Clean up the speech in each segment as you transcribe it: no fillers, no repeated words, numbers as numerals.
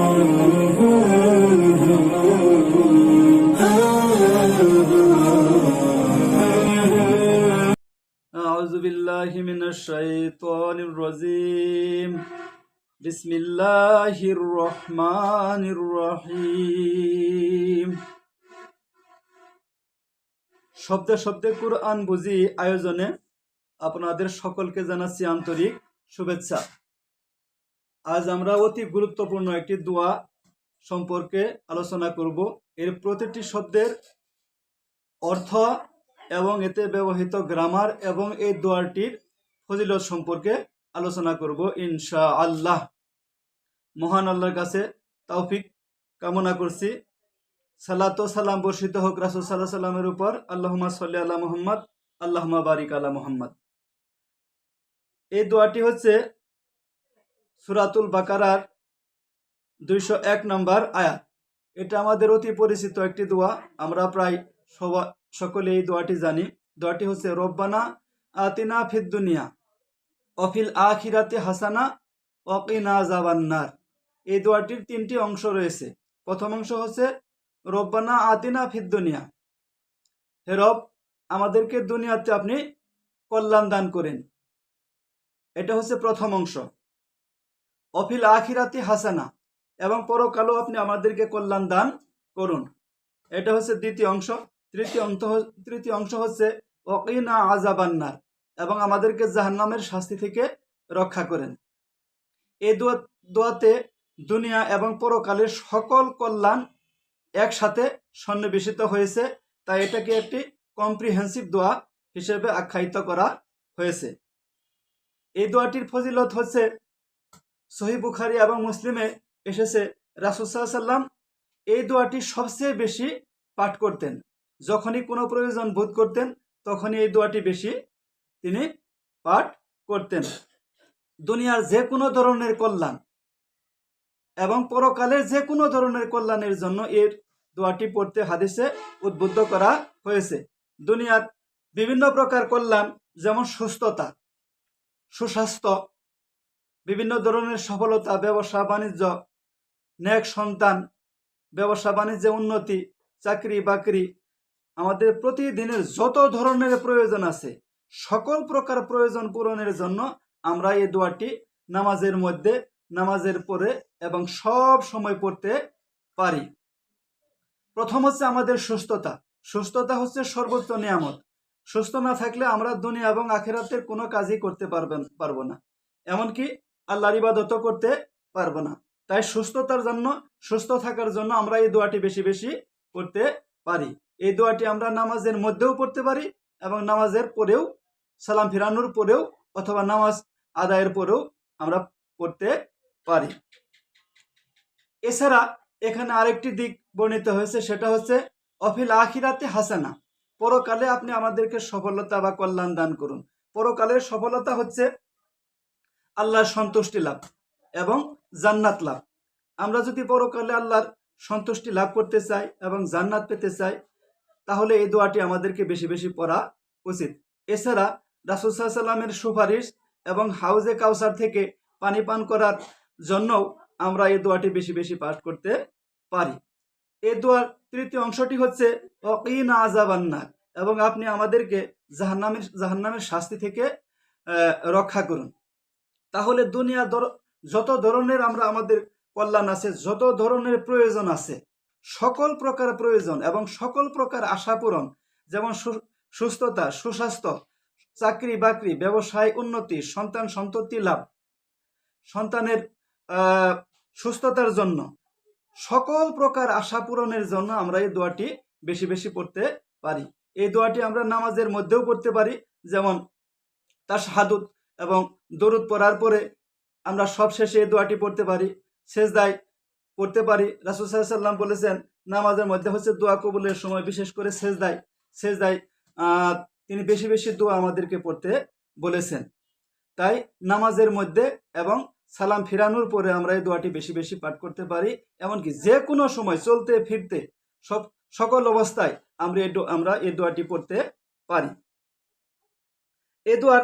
أعوذ بالله من الشيطان الرجيم بسم الله الرحمن الرحيم শব্দে শব্দে কুরআন বুঝি আয়োজনে আপনাদের সকলকে জানাচ্ছি আন্তরিক শুভেচ্ছা। আজ আমরা অতি গুরুত্বপূর্ণ একটি দোয়া সম্পর্কে আলোচনা করব। এর প্রতিটি শব্দের অর্থ এবং এতে ব্যবহৃত গ্রামার এবং এই দোয়াটির ফজিলত সম্পর্কে আলোচনা করব ইনশাআল্লাহ। মহান আল্লাহর কাছে তৌফিক কামনা করছি। সালাত ও সালাম বর্ষিত হোক রাসূল সাল্লাল্লাহু আলাইহি সাল্লামের উপর। আল্লাহুম্মা সাল্লি আলা মুহাম্মদ, আল্লাহুম্মা বারিক আলা মুহাম্মদ। এই দোয়াটি হচ্ছে সূরাতুল বাকারার 201 নম্বর আয়াত। এটা আমাদের অতি পরিচিত একটি দোয়া, আমরা প্রায় সকলে এই দোয়াটি জানি। দোয়াটি হচ্ছে রব্বানা আতিনা ফিদ দুনিয়া ওয়া ফিল আখিরাতি হাসানা ওয়া কিনা আযাবান্নার। এই দোয়াটির 3টি অংশ রয়েছে। প্রথম অংশ হচ্ছে রব্বানা আতিনা ফিদ দুনিয়া, হে রব আমাদেরকে দুনিয়াতে আপনি কল্যাণ দান করেন, এটা হচ্ছে প্রথম অংশ। অফিল আখিরাতি হাসানা, এবং পরকালও আপনি আমাদেরকে কল্যাণ দান করুন, এটা হচ্ছে দ্বিতীয় অংশ। তৃতীয় অংশ হচ্ছে ওয়াকিনা আযাবান্নার, এবং আমাদেরকে জাহান্নামের শাস্তি থেকে রক্ষা করেন। এই দোয়াতে দুনিয়া এবং পরকালের সকল কল্যাণ একসাথে সন্নিবেশিত হয়েছে, তাই এটাকে একটি কম্প্রিহেন্সিভ দোয়া হিসেবে আখ্যায়িত করা হয়েছে। এই দোয়াটির ফজিলত হচ্ছে সহিহ বুখারী এবং মুসলিমে এসেছে, রাসূল সাল্লাল্লাহু আলাইহি সাল্লাম এই দোয়াটি সবচেয়ে বেশি পাঠ করতেন। যখনই কোনো প্রয়োজন বোধ করতেন তখনই এই দোয়াটি বেশি তিনি পাঠ করতেন। দুনিয়ার যে কোনো ধরনের কল্যাণ এবং পরকালের যে কোনো ধরনের কল্যাণের জন্য এর দোয়াটি পড়তে হাদিসে উদ্বুদ্ধ করা হয়েছে। দুনিয়ার বিভিন্ন প্রকার কল্যাণ, যেমন সুস্থতা, সুস্বাস্থ্য, বিভিন্ন ধরনের সফলতা, ব্যবসা বাণিজ্য, নেক সন্তান, ব্যবসা বাণিজ্যে উন্নতি, চাকরি বাকরি, আমাদের প্রতিদিনের যত ধরনের প্রয়োজন আছে সকল প্রকার প্রয়োজন পূরণের জন্য আমরা এই দোয়াটি নামাজের মধ্যে, নামাজের পরে এবং সব সময় পড়তে পারি। প্রথম হচ্ছে আমাদের সুস্থতা। সুস্থতা হচ্ছে সর্বোচ্চ নিয়ামত। সুস্থ না থাকলে আমরা দুনিয়া এবং আখিরাতের কোনো কাজই করতে পারবো না, এমনকি আল্লাহর ইবাদতও করতে পারবো না। তাই সুস্থতার জন্য, সুস্থ থাকার জন্য আমরা এই দোয়াটি বেশি বেশি পড়তে পারি। এই দোয়াটি আমরা নামাজের মধ্যেও পড়তে পারি এবং নামাজের পরেও, সালাম ফিরানোর পরেও অথবা নামাজ আদায়ের পরেও আমরা পড়তে পারি। এছাড়া এখানে আরেকটি দিক বর্ণিত হয়েছে, সেটা হচ্ছে অফিল আখিরাতে হাসানা, পরকালে আপনি আমাদেরকে সফলতা বা কল্যাণ দান করুন। পরকালের সফলতা হচ্ছে আল্লাহর সন্তুষ্টি লাভ এবং জান্নাত লাভ। আমরা যদি পরকালে আল্লাহর সন্তুষ্টি লাভ করতে চাই এবং জান্নাত পেতে চাই, তাহলে এই দোয়াটি আমাদেরকে বেশি বেশি পড়া উচিত। এছাড়া রাসূল সাল্লাল্লাহু আলাইহি সাল্লামের সুপারিশ এবং হাউজে কাউসার থেকে পানি পান করার জন্যও আমরা এই দোয়াটি বেশি বেশি পাঠ করতে পারি। এই দোয়ার তৃতীয় অংশটি হচ্ছে ওয়াকিনা আযাবান্নার, এবং আপনি আমাদেরকে জাহান্নামের শাস্তি থেকে রক্ষা করুন। তাহলে দুনিয়া যত ধরনের আমাদের কল্যাণ আছে, যত ধরনের প্রয়োজন আছে, সকল প্রকার প্রয়োজন এবং সকল প্রকার আশা পূরণ, যেমন সুস্থতা, সুস্বাস্থ্য, চাকরি বাকরি, ব্যবসায় উন্নতি, সন্তান সন্ততি লাভ, সন্তানের সুস্থতার জন্য, সকল প্রকার আশা পূরণের জন্য আমরা এই দোয়াটি বেশি বেশি পড়তে পারি। এই দোয়াটি আমরা নামাজের মধ্যেও পড়তে পারি, যেমন তাশহাদুদ এবং দরুদ পড়ার পরে আমরা সব শেষে এই দোয়াটি পড়তে পারি। সেজদায় পড়তে পারি। রাসূল সাল্লাল্লাহু আলাইহি সাল্লাম বলেছেন, নামাজের মধ্যে হচ্ছে দোয়া কবুলের সময়, বিশেষ করে সেজদায় তিনি বেশি বেশি দোয়া আমাদেরকে পড়তে বলেছেন। তাই নামাজের মধ্যে এবং সালাম ফিরানোর পরে আমরা এই দোয়াটি বেশি বেশি পাঠ করতে পারি। এমনকি যে কোনো সময়, চলতে ফিরতে, সকল অবস্থায় আমরা এই দোয়াটি পড়তে পারি। এই দোয়ার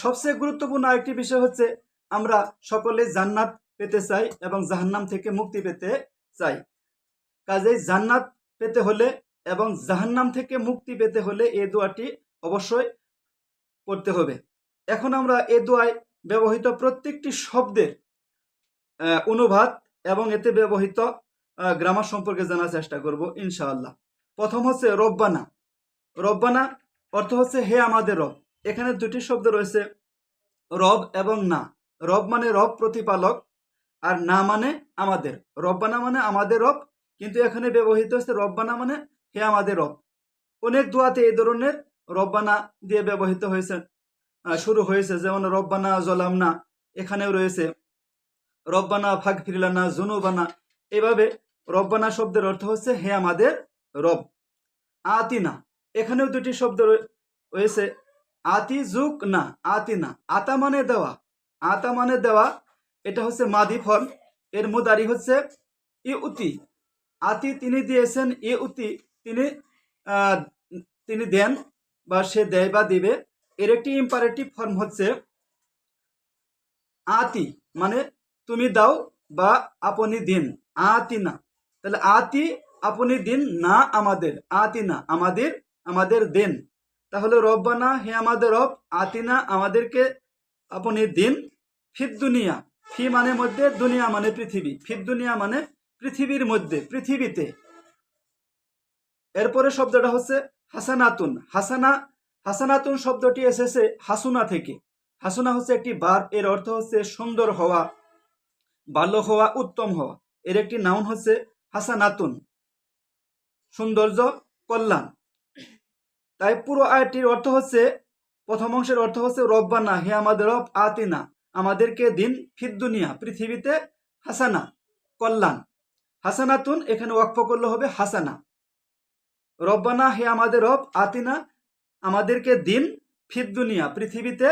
সবচেয়ে গুরুত্বপূর্ণ আরেকটি বিষয় হচ্ছে আমরা সকলে জান্নাত পেতে চাই এবং জাহান্নাম থেকে মুক্তি পেতে চাই। কাজেই জান্নাত পেতে হলে এবং জাহান্নাম থেকে মুক্তি পেতে হলে এই দোয়াটি অবশ্যই পড়তে হবে। এখন আমরা এই দোয়ায় ব্যবহৃত প্রত্যেকটি শব্দের অনুবাদ এবং এতে ব্যবহৃত গ্রামার সম্পর্কে জানার চেষ্টা করব ইনশাআল্লাহ। প্রথম হচ্ছে রব্বানা। রব্বানা অর্থ হচ্ছে হে আমাদের রব। এখানে দুটি শব্দ রয়েছে, রব এবং না। রব মানে রব প্রতিপালক, আর না মানে আমাদের। রব্বানা মানে আমাদের রব, কিন্তু এখানে ব্যবহৃত হচ্ছে রব্বানা মানে হে আমাদের রব। অনেক দোয়াতে এই ধরনের রব্বানা দিয়ে ব্যবহৃত হয়েছে, শুরু হয়েছে, যেমন রব্বানা জলামনা, এখানেও রয়েছে রব্বানা ফাগফির লানা যুনুবানা। এভাবে রব্বানা শব্দের অর্থ হচ্ছে হে আমাদের রব। আতিনা, এখানেও দুটি শব্দ রয়েছে, আতি যুক না আতিনা। আতা মানে দেওয়া, আতা মানে দেওয়া, এটা হচ্ছে মাদি ফল, এর মুদারি হচ্ছে ইউতি। আতি তিনি দিয়েছেন, ইউতি তিনি দেন বা সে দেয় বা দিবে। এর একটি ইম্পারেটিভ ফর্ম হচ্ছে আতি, মানে তুমি দাও বা আপনি দিন। আতিনা, তাহলে আতি আপনি দিন, না আমাদের, আতিনা আমাদের দেন। তাহলে রব্বানা হে আমাদের রব, আতিনা আমাদেরকে আপনি দিন, ফিদ দুনিয়া, ফি মানে মধ্যে, দুনিয়া মানে পৃথিবী, ফিদ দুনিয়া মানে পৃথিবীর মধ্যে, পৃথিবীতে। এরপরে শব্দটা হচ্ছে হাসানাতুন। হাসানাতুন শব্দটি এসেছে হাসুনা থেকে। হাসুনা হচ্ছে একটি ভার্ব, এর অর্থ হচ্ছে সুন্দর হওয়া, ভালো হওয়া, উত্তম হওয়া। এর একটি নাউন হচ্ছে হাসানাতুন, সৌন্দর্য, কল্যাণ। তাই পুরো আয়াতটির অর্থ হচ্ছে, প্রথম অংশের অর্থ হচ্ছে রব্বানা হে আমাদের রব, আতিনা আমাদেরকে দিন, ফিদ দুনিয়া পৃথিবীতে, হাসানা কল্যাণ। হাসানাতুন এখানে ওয়াকফ করলে হবে হাসানা। রব্বানা হে আমাদের রব, আতিনা আমাদেরকে দিন, ফিদ দুনিয়া পৃথিবীতে,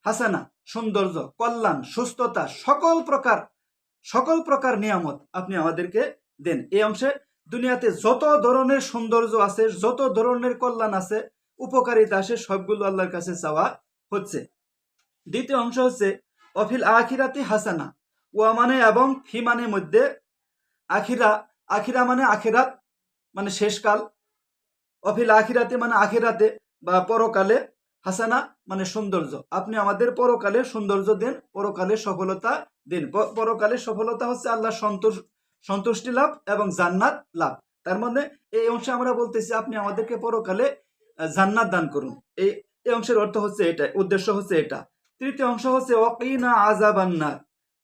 হাসানা সৌন্দর্য, কল্যাণ, সুস্থতা, সকল প্রকার নিয়ামত আপনি আমাদেরকে দেন। এই অংশে দুনিয়াতে যত ধরনের সৌন্দর্য আছে, যত ধরনের কল্যাণ আছে, উপকারিতা আছে, সবগুলো আল্লাহর কাছে চাওয়া হচ্ছে। দ্বিতীয় অংশ হচ্ছে অফিল আখিরাতি হাসানা। ওয়া মানে এবং, ফি মানে মধ্যে, আখিরা মানে আখিরাত মানে শেষকাল, অফিল আখিরাতে মানে আখিরাতে বা পরকালে, হাসানা মানে সৌন্দর্য, আপনি আমাদের পরকালে সৌন্দর্য দেন, পরকালে সফলতা দিন। পরকালে সফলতা হচ্ছে আল্লাহ সন্তুষ্টি লাভ এবং জান্নাত লাভ। তার মধ্যে এই অংশে আমরা বলতেছি আপনি আমাদেরকে পরকালে জান্নাত দান করুন। এই অংশের অর্থ হচ্ছে এটা, উদ্দেশ্য হচ্ছে এটা। তৃতীয় অংশ হচ্ছে ওয়াকিনা আযাবান্নার।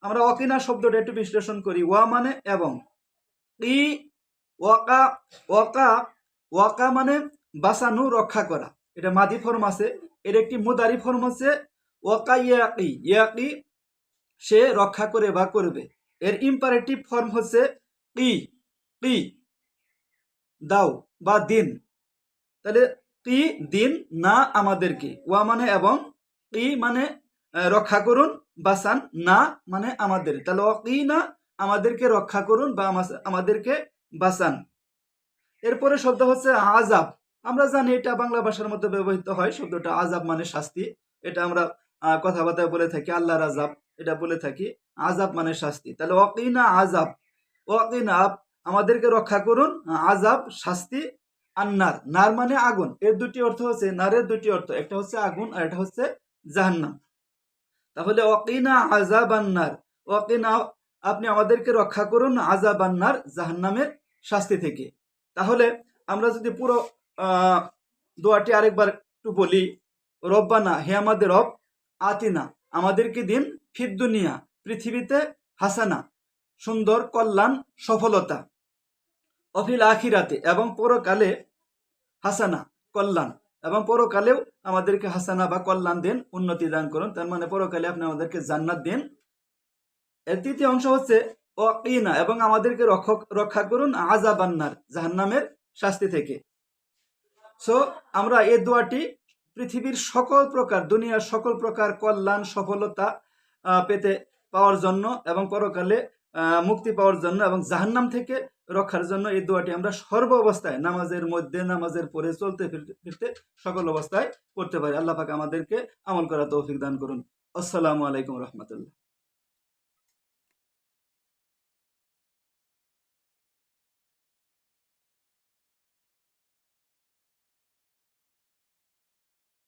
আমরা ওয়াকিনা শব্দটা একটু বিশ্লেষণ করি। ওয়া মানে এবং, ই ওয়াকা, ওয়াকা মানে বাঁচানো, রক্ষা করা, এটা মাদি ফর্ম আছে। এর একটি মুদারি ফর্ম হচ্ছে ওয়াকা ইয়াকি, ইয়াকি সে রক্ষা করে বা করবে। এর ইম্পারেটিভ ফর্ম হচ্ছে ই, দাও বা দিন। তাহলে ই দিন, না আমাদেরকে, ওয়া মানে এবং, ই মানে রক্ষা করুন, বাঁচান, না মানে আমাদের। তাহলে ই না আমাদেরকে রক্ষা করুন বা আমাদেরকে বাঁচান। এরপরে শব্দ হচ্ছে আজাব। আমরা জানি এটা বাংলা ভাষার মধ্যে ব্যবহৃত হয়, শব্দটা আজাব মানে শাস্তি। এটা আমরা কথাবার্তায় বলে থাকি আল্লাহর আজাব, এটা বলে থাকি। আজাব মানে শাস্তি। তাহলে ওয়াকিনা আজাব, ওয়াকিনা আমাদেরকে রক্ষা করুন, আজাব শাস্তি, আন্নার, নার মানে আগুন। এর দুটি অর্থ হচ্ছে, নারের দুটি অর্থ, একটা হচ্ছে আগুন আর একটা হচ্ছে জাহান্নাম। তাহলে ওয়াকিনা আজাব আন্নার, ওয়াকিনা আপনি আমাদেরকে রক্ষা করুন, আজাব আন্নার জাহান্নামের শাস্তি থেকে। তাহলে আমরা যদি পুরো দোয়াটি আরেকবার একটু বলি, রব্বানা হে আমাদের রব, আতিনা আমাদেরকে দিন, ফিদ দুনিয়া পৃথিবীতে, হাসানা সুন্দর, কল্যাণ, সফলতা, অফিল আখিরাতে এবং পরকালে, হাসানা কল্যাণ, এবং পরকালেও আমাদেরকে হাসানা বা কল্যাণ দেন, উন্নতি দান করুন। তার মানে পরকালে আপনি আমাদেরকে জান্নাত দেন। এর তৃতীয় অংশ হচ্ছে ওয়াকিনা এবং আমাদেরকে রক্ষা করুন, আযাবান্নার জাহান্নামের শাস্তি থেকে। সো আমরা এই দোয়াটি পৃথিবীর সকল প্রকার, দুনিয়ার সকল প্রকার কল্যাণ, সফলতা পেতে পাওয়ার জন্য এবং পরকালে মুক্তি পাওয়ার জন্য এবং জাহান্নাম থেকে রক্ষার জন্য এই দোয়াটি আমরা সর্ব অবস্থায়, নামাজের মধ্যে, নামাজের পরে, চলতে ফিরতে সকল অবস্থায় পড়তে পারি। আল্লাহ পাক আমাদেরকে আমল করা তৌফিক দান করুন। আসসালামু আলাইকুম রহমতুল্লাহ।